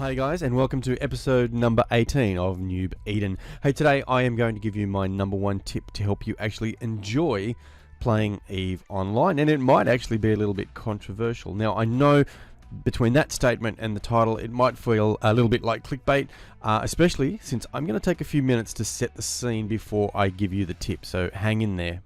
Hey guys, and welcome to episode number 18 of Noob Eden. Hey, today I am going to give you my number one tip to help you actually enjoy playing EVE Online, and it might actually be a little bit controversial. Now, I know between that statement and the title, it might feel a little bit like clickbait, especially since I'm going to take a few minutes to set the scene before I give you the tip, so hang in there.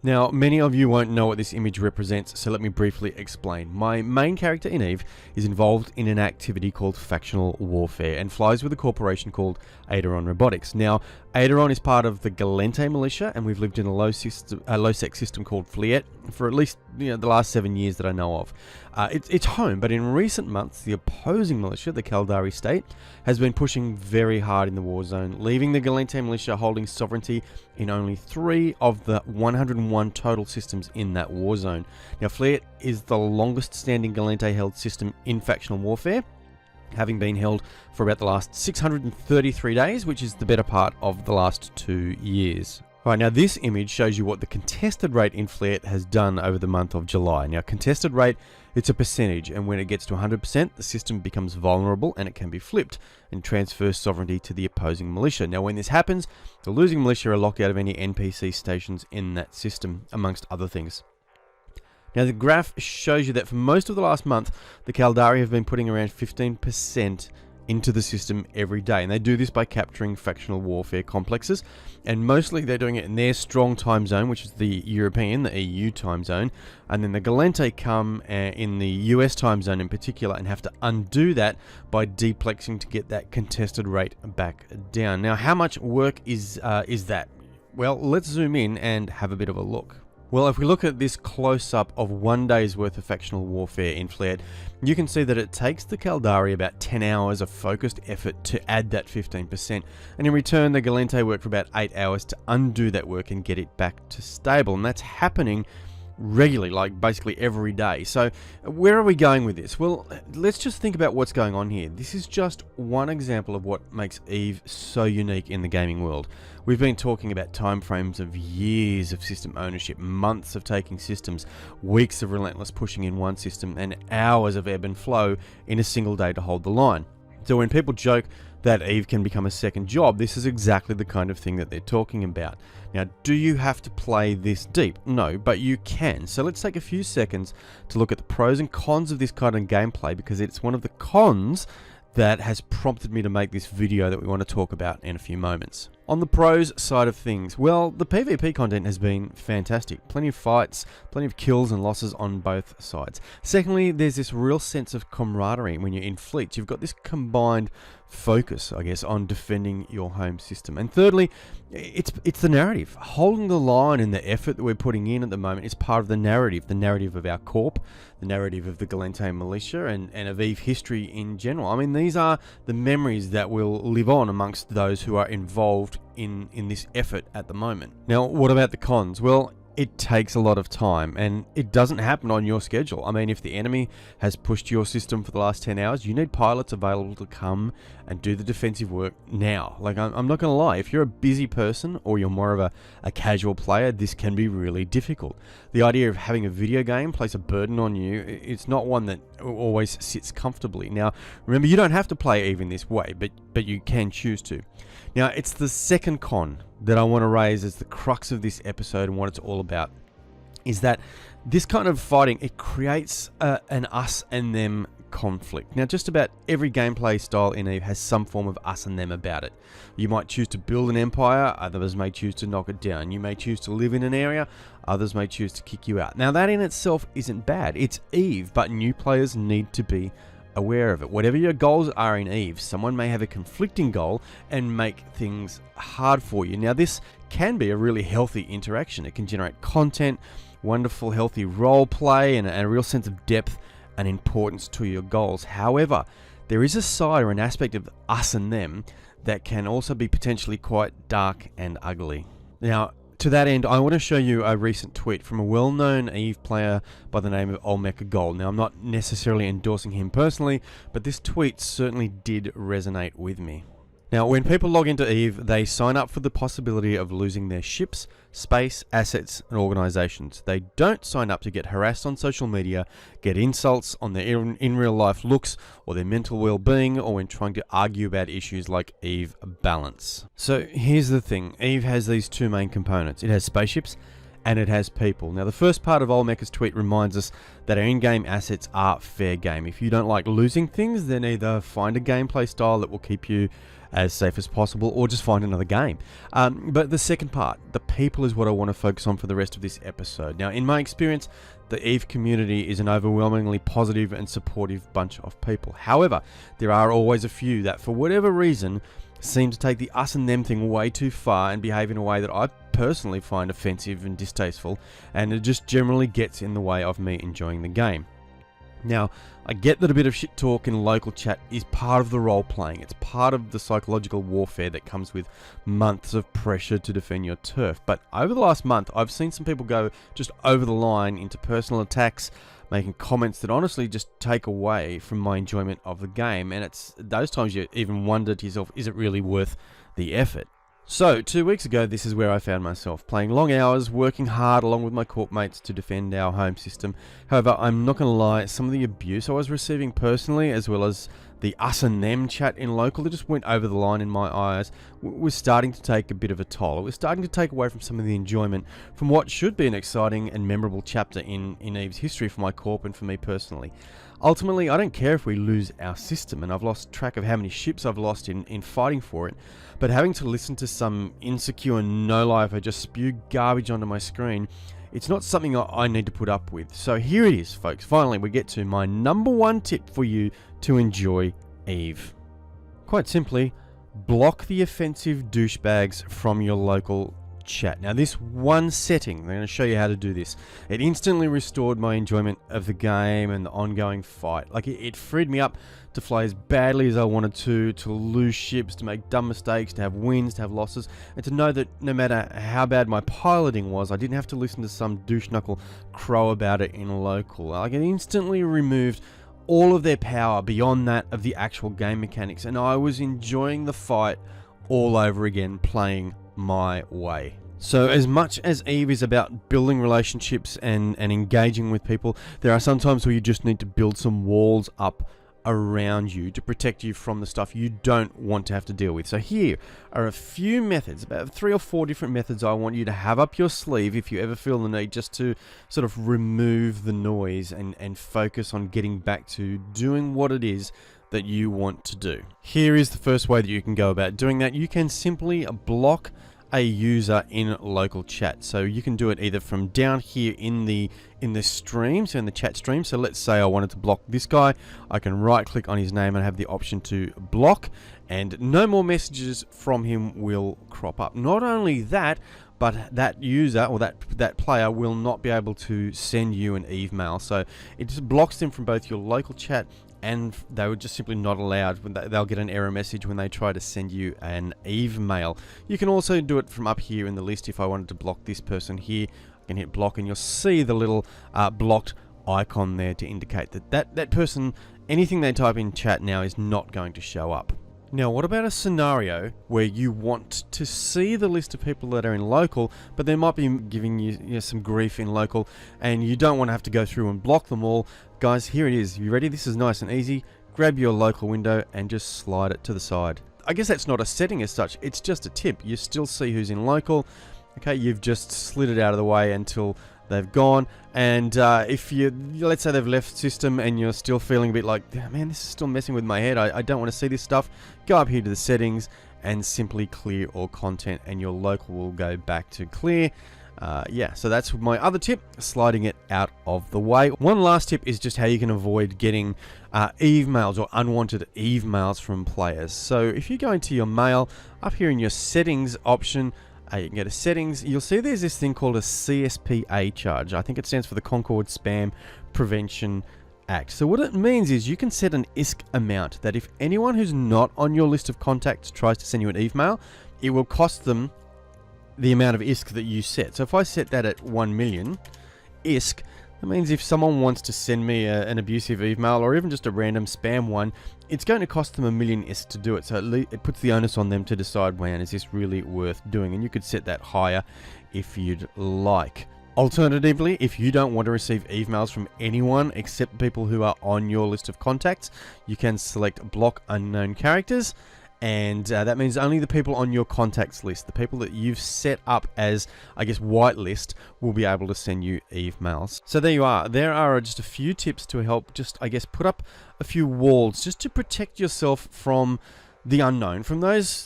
Now, many of you won't know what this image represents, so let me briefly explain. My main character in EVE is involved in an activity called factional warfare and flies with a corporation called Aideron Robotics. Now, Aideron is part of the Gallente militia, and we've lived in a low-sec system called Fliet for at least the last 7 years that I know of. It's home, but in recent months, the opposing militia, the Caldari state, has been pushing very hard in the war zone, leaving the Gallente militia holding sovereignty in only 3 of the 101 total systems in that war zone. Now, Fliet is the longest standing Gallente held system in factional warfare, having been held for about the last 633 days, which is the better part of the last 2 years. Right, now this image shows you what the contested rate in Fliet has done over the month of July. Now, contested rate, it's a percentage, and when it gets to 100%, the system becomes vulnerable and it can be flipped and transfers sovereignty to the opposing militia. Now, when this happens, the losing militia are locked out of any NPC stations in that system, amongst other things. Now, the graph shows you that for most of the last month, the Caldari have been putting around 15% into the system every day, and they do this by capturing factional warfare complexes, and mostly they're doing it in their strong time zone, which is the European, the EU time zone, and then the Gallente come in the US time zone in particular and have to undo that by deplexing to get that contested rate back down. Now, how much work is that? Well, let's zoom in and have a bit of a look. Well, if we look at this close-up of 1 day's worth of factional warfare in Fliet, you can see that it takes the Caldari about 10 hours of focused effort to add that 15%, and in return the Gallente work for about 8 hours to undo that work and get it back to stable, and that's happening regularly, like basically every day. So where are we going with this? Well, let's just think about what's going on here. This is just one example of what makes EVE so unique in the gaming world. We've been talking about time frames of years of system ownership, months of taking systems, weeks of relentless pushing in one system, and hours of ebb and flow in a single day to hold the line. So when people joke that EVE can become a second job, this is exactly the kind of thing that they're talking about. Now, do you have to play this deep? No, but you can. So let's take a few seconds to look at the pros and cons of this kind of gameplay, because it's one of the cons that has prompted me to make this video that we want to talk about in a few moments. On the pros side of things, well, the PvP content has been fantastic. Plenty of fights, plenty of kills and losses on both sides. Secondly, there's this real sense of camaraderie when you're in fleets. You've got this combined focus, I guess, on defending your home system. And thirdly, it's the narrative. Holding the line and the effort that we're putting in at the moment is part of the narrative of our corp, the narrative of the Gallente militia, and of EVE history in general. I mean, these are the memories that will live on amongst those who are involved in this effort at the moment. Now, what about the cons? Well, it takes a lot of time, and it doesn't happen on your schedule. I mean, if the enemy has pushed your system for the last 10 hours, you need pilots available to come and do the defensive work now. Like, I'm not going to lie, if you're a busy person or you're more of a casual player, this can be really difficult. The idea of having a video game place a burden on you, it's not one that always sits comfortably. Now, remember, you don't have to play EVE in this way, but you can choose to. Now, it's the second con that I want to raise as the crux of this episode and what it's all about, is that this kind of fighting, it creates an us and them conflict. Now, just about every gameplay style in EVE has some form of us and them about it. You might choose to build an empire, others may choose to knock it down. You may choose to live in an area, others may choose to kick you out. Now, that in itself isn't bad. It's EVE, but new players need to be aware of it. Whatever your goals are in EVE, someone may have a conflicting goal and make things hard for you. Now, this can be a really healthy interaction. It can generate content, wonderful, healthy role play, and a real sense of depth and importance to your goals. However, there is a side or an aspect of us and them that can also be potentially quite dark and ugly. Now, to that end, I want to show you a recent tweet from a well-known EVE player by the name of Olmeca Gold. Now, I'm not necessarily endorsing him personally, but this tweet certainly did resonate with me. Now, when people log into EVE, they sign up for the possibility of losing their ships, space, assets, and organizations. They don't sign up to get harassed on social media, get insults on their in real life looks, or their mental well-being, or when trying to argue about issues like EVE balance. So here's the thing, EVE has these two main components. It has spaceships, and it has people. Now, the first part of Olmeca's tweet reminds us that our in-game assets are fair game. If you don't like losing things, then either find a gameplay style that will keep you as safe as possible, or just find another game. But the second part, the people, is what I want to focus on for the rest of this episode. Now, in my experience, the EVE community is an overwhelmingly positive and supportive bunch of people. However, there are always a few that, for whatever reason, seem to take the us and them thing way too far and behave in a way that I personally find offensive and distasteful, and it just generally gets in the way of me enjoying the game. Now, I get that a bit of shit talk in local chat is part of the role playing. It's part of the psychological warfare that comes with months of pressure to defend your turf. But over the last month, I've seen some people go just over the line into personal attacks, making comments that honestly just take away from my enjoyment of the game. And it's those times you even wonder to yourself, is it really worth the effort? So, 2 weeks ago, this is where I found myself, playing long hours, working hard along with my corp mates to defend our home system. However, I'm not going to lie, some of the abuse I was receiving personally, as well as the us and them chat in local, that just went over the line in my eyes, was starting to take a bit of a toll. It was starting to take away from some of the enjoyment from what should be an exciting and memorable chapter in EVE's history for my corp and for me personally. Ultimately, I don't care if we lose our system, and I've lost track of how many ships I've lost in fighting for it, but having to listen to some insecure no-lifer just spew garbage onto my screen, it's not something I need to put up with. So here it is, folks. Finally, we get to my number one tip for you to enjoy EVE. Quite simply, block the offensive douchebags from your local chat. Now, this one setting, I'm going to show you how to do this. It instantly restored my enjoyment of the game and the ongoing fight. Like, it freed me up to fly as badly as I wanted to lose ships, to make dumb mistakes, to have wins, to have losses, and to know that no matter how bad my piloting was, I didn't have to listen to some douche knuckle crow about it in local. Like, it instantly removed all of their power beyond that of the actual game mechanics, and I was enjoying the fight all over again, playing my way. So as much as EVE is about building relationships and engaging with people, there are some times where you just need to build some walls up around you to protect you from the stuff you don't want to have to deal with. So here are a few methods, about 3 or 4 different methods I want you to have up your sleeve if you ever feel the need just to sort of remove the noise and focus on getting back to doing what it is that you want to do. Here is the first way that you can go about doing that. You can simply block a user in local chat. So you can do it either from down here in the stream, so in the chat stream. So let's say I wanted to block this guy. I can right click on his name and have the option to block, and no more messages from him will crop up. Not only that, but that user or that player will not be able to send you an EVE mail. So it just blocks them from both your local chat, and they were just simply not allowed. They'll get an error message when they try to send you an EVE mail. You can also do it from up here in the list. If I wanted to block this person here, I can hit block, and you'll see the little blocked icon there to indicate that person, anything they type in chat now is not going to show up. Now, what about a scenario where you want to see the list of people that are in local, but they might be giving you some grief in local, and you don't want to have to go through and block them all? Guys, here it is. You ready? This is nice and easy. Grab your local window and just slide it to the side. I guess that's not a setting as such. It's just a tip. You still see who's in local. Okay, you've just slid it out of the way until they've gone, and if you, let's say they've left system and you're still feeling a bit like, man, this is still messing with my head, I don't want to see this stuff, go up here to the settings and simply clear all content, and your local will go back to clear. Yeah, so that's my other tip, sliding it out of the way. One last tip is just how you can avoid getting EVE mails or unwanted EVE mails from players. So if you go into your mail, up here in your settings option, you can go to settings. You'll see there's this thing called a CSPA charge. I think it stands for the Concord Spam Prevention Act. So what it means is you can set an ISK amount that if anyone who's not on your list of contacts tries to send you an EVE mail, it will cost them the amount of ISK that you set. So if I set that at 1 million ISK, That means if someone wants to send me an abusive email or even just a random spam one, it's going to cost them $1 million to do it. So it puts the onus on them to decide, man, is this really worth doing? And you could set that higher if you'd like. Alternatively, if you don't want to receive emails from anyone except people who are on your list of contacts, you can select block unknown characters. And that means only the people on your contacts list, the people that you've set up as, I guess, whitelist, will be able to send you emails. So there you are. There are just a few tips to help just, I guess, put up a few walls just to protect yourself from the unknown, from those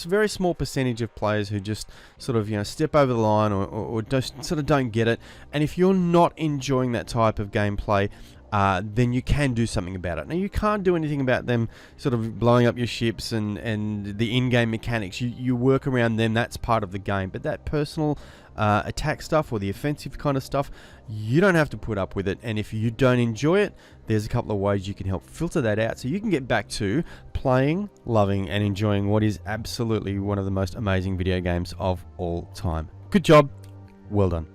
very small percentage of players who just sort of, step over the line or just sort of don't get it. And if you're not enjoying that type of gameplay, then you can do something about it. Now, you can't do anything about them sort of blowing up your ships and the in-game mechanics. You work around them, that's part of the game. But that personal attack stuff or the offensive kind of stuff, you don't have to put up with it. And if you don't enjoy it, there's a couple of ways you can help filter that out so you can get back to playing, loving, and enjoying what is absolutely one of the most amazing video games of all time. Good job. Well done.